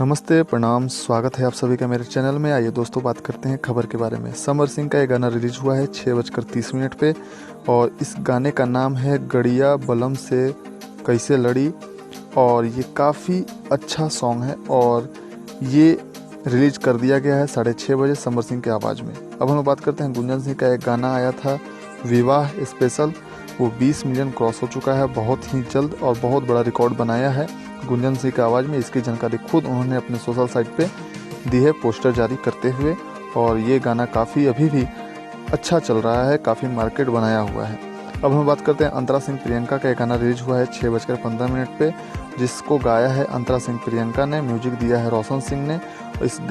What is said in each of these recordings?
नमस्ते, प्रणाम, स्वागत है आप सभी का मेरे चैनल में। आइए दोस्तों बात करते हैं खबर के बारे में। समर सिंह का ये गाना रिलीज हुआ है 6:30 पे और इस गाने का नाम है गड़िया बलम से कैसे लड़ी और ये काफ़ी अच्छा सॉन्ग है और ये रिलीज कर दिया गया है 6:30 बजे समर सिंह की आवाज़ में। अब हम बात करते हैं गुंजन सिंह का एक गाना आया था विवाह स्पेशल, वो 20 मिलियन क्रॉस हो चुका है बहुत ही जल्द और बहुत बड़ा रिकॉर्ड बनाया है गुंजन सिंह की आवाज़ में। इसकी जानकारी खुद उन्होंने अपने सोशल साइट पे दी है पोस्टर जारी करते हुए और ये गाना काफ़ी अभी भी अच्छा चल रहा है, काफ़ी मार्केट बनाया हुआ है। अब हम बात करते हैं अंतरा सिंह प्रियंका का एक गाना रिलीज हुआ है 6:15 पे, जिसको गाया है अंतरा सिंह प्रियंका ने, म्यूजिक दिया है रोशन सिंह ने।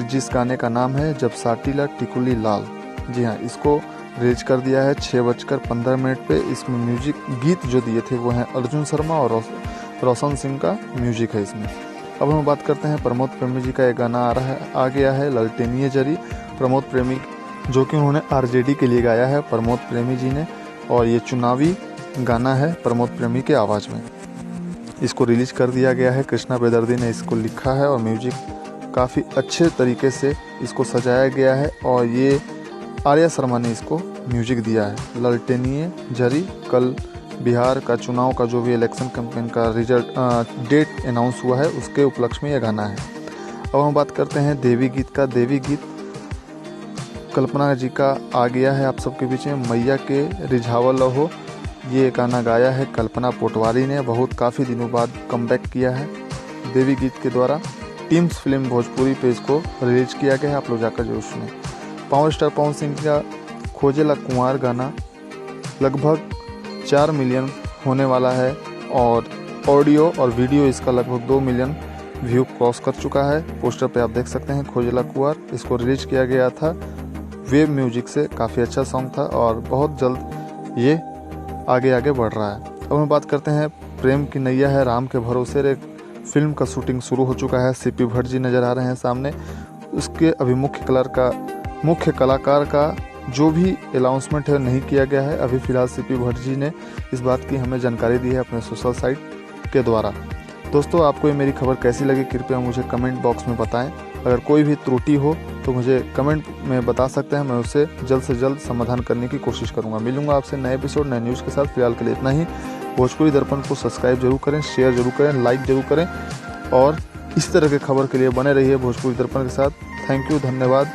जिस गाने का नाम है जब साटीला टिकुली लाल। जी हाँ, इसको रिलीज कर दिया है 6:15 पे। इसमें म्यूजिक गीत जो दिए थे वो हैं अर्जुन शर्मा और रोशन सिंह का म्यूजिक है इसमें। अब हम बात करते हैं प्रमोद प्रेमी जी का एक गाना आ गया है ललटेनिए जरी। प्रमोद प्रेमी जो कि उन्होंने आरजेडी के लिए गाया है प्रमोद प्रेमी जी ने और ये चुनावी गाना है प्रमोद प्रेमी के आवाज़ में। इसको रिलीज कर दिया गया है, कृष्णा बेदर्दी ने इसको लिखा है और म्यूजिक काफ़ी अच्छे तरीके से इसको सजाया गया है और ये आर्या शर्मा ने इसको म्यूजिक दिया है। ललटेनिए जरी, कल बिहार का चुनाव का जो भी इलेक्शन कैंपेन का रिजल्ट डेट अनाउंस हुआ है उसके उपलक्ष्य में यह गाना है। अब हम बात करते हैं देवी गीत का। देवी गीत कल्पना जी का आ गया है आप सबके बीच में, मैया के रिझावल हो। ये गाना गाया है कल्पना पोटवारी ने, बहुत काफ़ी दिनों बाद कमबैक किया है देवी गीत के द्वारा। टीम्स फिल्म भोजपुरी पे इसको रिलीज किया गया है, आप लोग जाकर जरूर सुने। पावर स्टार पवन सिंह का खोजेला कुंवार गाना लगभग 4 मिलियन होने वाला है और ऑडियो और वीडियो इसका लगभग 2 मिलियन व्यू क्रॉस कर चुका है। पोस्टर पे आप देख सकते हैं खोजेला कुंवार, इसको रिलीज किया गया था वेब म्यूजिक से। काफ़ी अच्छा सॉन्ग था और बहुत जल्द ये आगे आगे बढ़ रहा है। अब हम बात करते हैं प्रेम की नैया है राम के भरोसे। एक फिल्म का शूटिंग शुरू हो चुका है, सीपी भट्ट जी नज़र आ रहे हैं सामने। उसके अभी मुख्य कलाकार का जो भी अनाउंसमेंट है नहीं किया गया है अभी फिलहाल। सीपी भट्ट जी ने इस बात की हमें जानकारी दी है अपने सोशल साइट के द्वारा। दोस्तों, आपको ये मेरी खबर कैसी लगी कृपया मुझे कमेंट बॉक्स में बताएं। अगर कोई भी त्रुटि हो तो मुझे कमेंट में बता सकते हैं, मैं उसे जल्द से जल्द समाधान करने की कोशिश करूंगा। मिलूंगा आपसे नए एपिसोड नए न्यूज़ के साथ। फिलहाल के लिए इतना ही। भोजपुरी दर्पण को सब्सक्राइब जरूर करें, शेयर जरूर करें, लाइक जरूर करें और इस तरह के खबर के लिए बने रहिए भोजपुरी दर्पण के साथ। थैंक यू, धन्यवाद।